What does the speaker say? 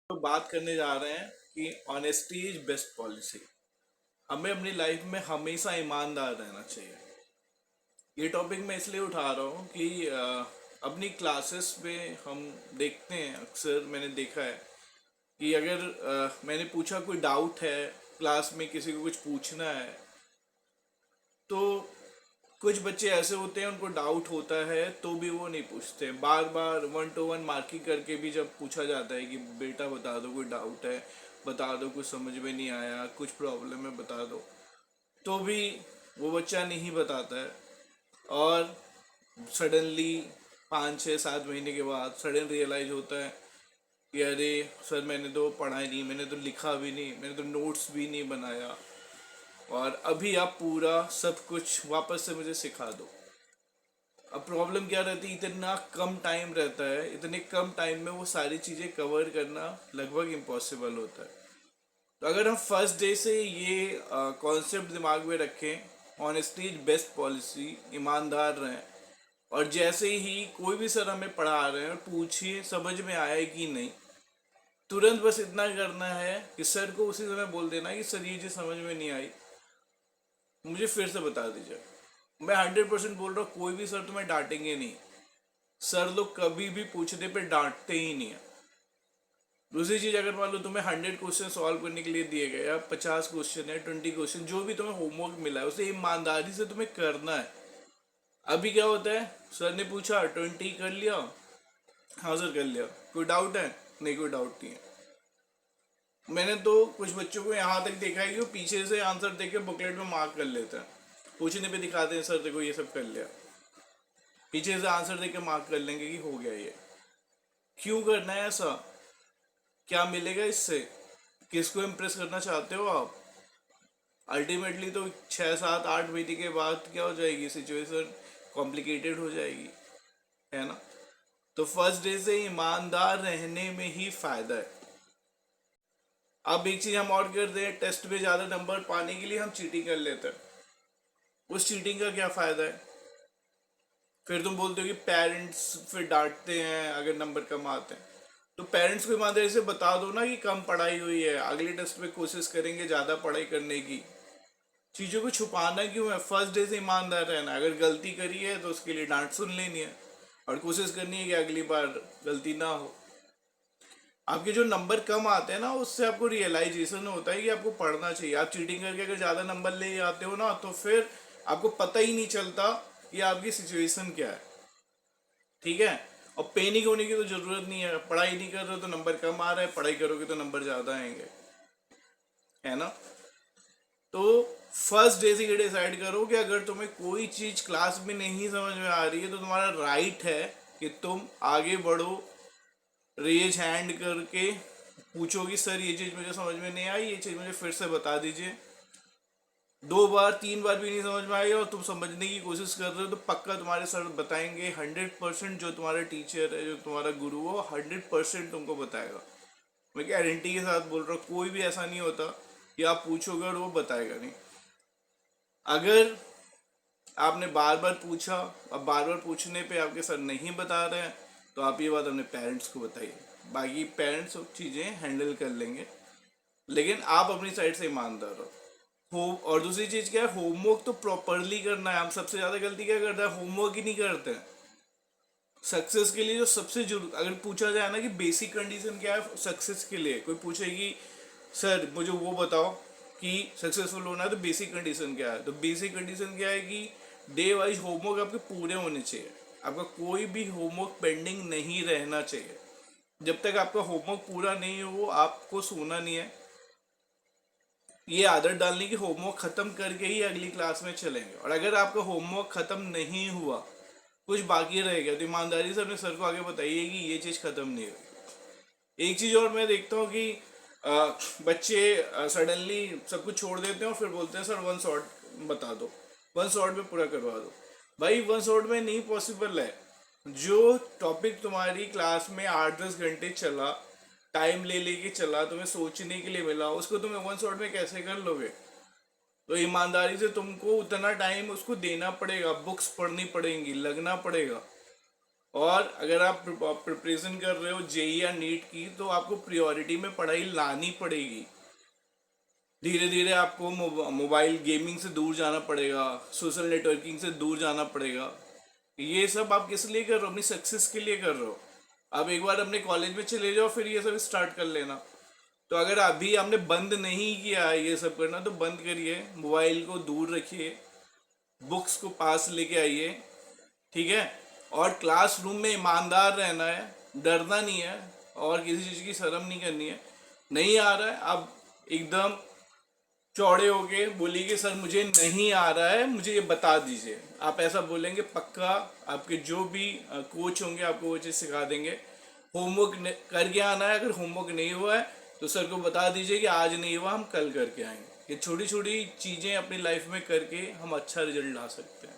तो बात करने जा रहे हैं कि ऑनेस्टी इज बेस्ट पॉलिसी। हमें अपनी लाइफ में हमेशा ईमानदार रहना चाहिए। ये टॉपिक मैं इसलिए उठा रहा हूँ कि अपनी क्लासेस में हम देखते हैं, अक्सर मैंने देखा है कि अगर मैंने पूछा कोई डाउट है, क्लास में किसी को कुछ पूछना है, तो कुछ बच्चे ऐसे होते हैं उनको डाउट होता है तो भी वो नहीं पूछते। बार बार 1 to 1 मार्किंग करके भी जब पूछा जाता है कि बेटा बता दो कोई डाउट है, बता दो कुछ समझ में नहीं आया, कुछ प्रॉब्लम है बता दो, तो भी वो बच्चा नहीं बताता है। और सडनली 5 6 7 महीने के बाद सडन रियलाइज होता है कि अरे सर मैंने तो पढ़ा ही नहीं, मैंने तो लिखा भी नहीं, मैंने तो नोट्स भी नहीं बनाया, और अभी आप पूरा सब कुछ वापस से मुझे सिखा दो। अब प्रॉब्लम क्या रहती है, इतना कम टाइम रहता है, इतने कम टाइम में वो सारी चीज़ें कवर करना लगभग इम्पॉसिबल होता है। तो अगर हम फर्स्ट डे से ये कॉन्सेप्ट दिमाग में रखें, ऑनेस्टी इज बेस्ट पॉलिसी, ईमानदार रहें, और जैसे ही कोई भी सर हमें पढ़ा रहे हैं पूछिए समझ में आया है कि नहीं, तुरंत बस इतना करना है कि सर को उसी समय बोल देना कि सर ये चीज़ समझ में नहीं आई, मुझे फिर से बता दीजिए। मैं 100% बोल रहा हूँ, कोई भी सर तुम्हें डांटेंगे नहीं। सर लोग कभी भी पूछने पे डांटते ही नहीं है। दूसरी चीज, अगर मान लो तुम्हें 100 क्वेश्चन सॉल्व करने के लिए दिए गए, या 50 क्वेश्चन है, 20 क्वेश्चन, जो भी तुम्हें होमवर्क मिला है उसे ईमानदारी से तुम्हें करना है। अभी क्या होता है, सर ने पूछा 20 कर लिया, हाँ सर कर लिया, कोई डाउट है, नहीं कोई डाउट नहीं है। मैंने तो कुछ बच्चों को यहाँ तक देखा है कि वो पीछे से आंसर देके बुकलेट में मार्क कर लेते हैं, पूछने पे दिखाते हैं सर देखो ये सब कर लिया, पीछे से आंसर देके मार्क कर लेंगे कि हो गया ये। क्यों करना है ऐसा? क्या मिलेगा इससे? किसको इम्प्रेस करना चाहते हो आप? अल्टीमेटली तो 6 7 8 महीने के बाद क्या हो जाएगी, सिचुएशन कॉम्प्लिकेटेड हो जाएगी, है ना। तो फर्स्ट डे से ईमानदार रहने में ही फायदा है। अब एक चीज हम और करते हैं, टेस्ट में ज्यादा नंबर पाने के लिए हम चीटिंग कर लेते हैं। उस चीटिंग का क्या फायदा है? फिर तुम बोलते हो कि पेरेंट्स फिर डांटते हैं अगर नंबर कम आते हैं। तो पेरेंट्स को ईमानदारी से बता दो ना कि कम पढ़ाई हुई है, अगले टेस्ट में कोशिश करेंगे ज़्यादा पढ़ाई करने की। चीज़ों को छुपाना क्यों है? फर्स्ट डे से ईमानदार रहना। अगर गलती करी है तो उसके लिए डांट सुन लेनी है, और कोशिश करनी है कि अगली बार गलती ना हो। आपके जो नंबर कम आते हैं ना, उससे आपको रियलाइजेशन होता है कि आपको पढ़ना चाहिए। आप चीटिंग करके अगर ज़्यादा नंबर ले आते हो ना, तो फिर आपको पता ही नहीं चलता कि आपकी सिचुएशन क्या है। ठीक है। और पैनिक होने की तो जरूरत नहीं है। पढ़ाई नहीं कर रहे हो तो नंबर कम आ रहा है, पढ़ाई करोगे तो नंबर ज्यादा आएंगे, है ना। तो फर्स्ट डे से ये डिसाइड करो कि अगर तुम्हें कोई चीज क्लास में नहीं समझ में आ रही है तो तुम्हारा राइट है कि तुम आगे बढ़ो, रेज हैंड करके पूछो कि सर ये चीज मुझे समझ में नहीं आई, ये चीज मुझे फिर से बता दीजिए। 2 बार 3 बार भी नहीं समझ में आई और तुम समझने की कोशिश कर रहे हो, तो पक्का तुम्हारे सर बताएंगे। 100% जो तुम्हारा टीचर है, जो तुम्हारा गुरु हो, 100% तुमको बताएगा। मैं गारंटी के साथ बोल रहा हूँ, कोई भी ऐसा नहीं होता कि आप पूछोगे और वो बताएगा नहीं। अगर आपने बार बार पूछा, अब बार बार पूछने पे आपके सर नहीं बता रहे हैं, तो आप ये बात अपने पेरेंट्स को बताइए। बाकी पेरेंट्स चीज़ें हैंडल कर लेंगे, लेकिन आप अपनी साइड से ईमानदार हो। और दूसरी चीज क्या है, होमवर्क तो प्रॉपरली करना है। हम सबसे ज्यादा गलती क्या करते हैं, होमवर्क ही नहीं करते हैं। सक्सेस के लिए जो सबसे जरूर, अगर पूछा जाए ना कि बेसिक कंडीशन क्या है सक्सेस के लिए, कोई पूछे कि सर मुझे वो बताओ कि सक्सेसफुल होना है तो बेसिक कंडीशन क्या है, तो बेसिक कंडीशन क्या है कि डे वाइज होमवर्क आपके पूरे होने चाहिए। आपका कोई भी होमवर्क पेंडिंग नहीं रहना चाहिए। जब तक आपका होमवर्क पूरा नहीं हो आपको सोना नहीं है। ये आदत डालनी कि होमवर्क खत्म करके ही अगली क्लास में चलेंगे। और अगर आपका होमवर्क खत्म नहीं हुआ, कुछ बाकी रह गया, तो ईमानदारी से अपने सर को आगे बताइए कि ये चीज़ खत्म नहीं हुई। एक चीज़ और मैं देखता हूँ कि बच्चे सडनली सब कुछ छोड़ देते हैं और फिर बोलते हैं सर 1 शॉट बता दो, 1 शॉट में पूरा करवा दो। भाई 1 शॉट में नहीं पॉसिबल है। जो टॉपिक तुम्हारी क्लास में 8 10 घंटे चला, टाइम ले लेके चला, तुम्हें सोचने के लिए मिला, उसको तुम्हें 1 शॉट में कैसे कर लोगे? तो ईमानदारी से तुमको उतना टाइम उसको देना पड़ेगा, बुक्स पढ़नी पड़ेंगी, लगना पड़ेगा। और अगर आप प्रिपरेशन कर रहे हो जेई या नीट की, तो आपको प्रायोरिटी में पढ़ाई लानी पड़ेगी। धीरे धीरे आपको मोबाइल गेमिंग से दूर जाना पड़ेगा, सोशल नेटवर्किंग से दूर जाना पड़ेगा। ये सब आप किस लिए कर रहे हो? अपनी सक्सेस के लिए कर रहे हो। आप एक बार अपने कॉलेज में चले जाओ, फिर ये सब स्टार्ट कर लेना। तो अगर अभी आपने बंद नहीं किया है ये सब करना, तो बंद करिए, मोबाइल को दूर रखिए, बुक्स को पास लेके आइए, ठीक है। और क्लासरूम में ईमानदार रहना है, डरना नहीं है, और किसी चीज़ की शर्म नहीं करनी है। नहीं आ रहा है, आप एकदम चौड़े होके बोलिए कि सर मुझे नहीं आ रहा है, मुझे ये बता दीजिए। आप ऐसा बोलेंगे, पक्का आपके जो भी कोच होंगे आपको वो चीज़ सिखा देंगे। होमवर्क करके आना है, अगर होमवर्क नहीं हुआ है तो सर को बता दीजिए कि आज नहीं हुआ, हम कल करके आएंगे। ये छोटी छोटी चीज़ें अपनी लाइफ में करके हम अच्छा रिजल्ट ला सकते हैं।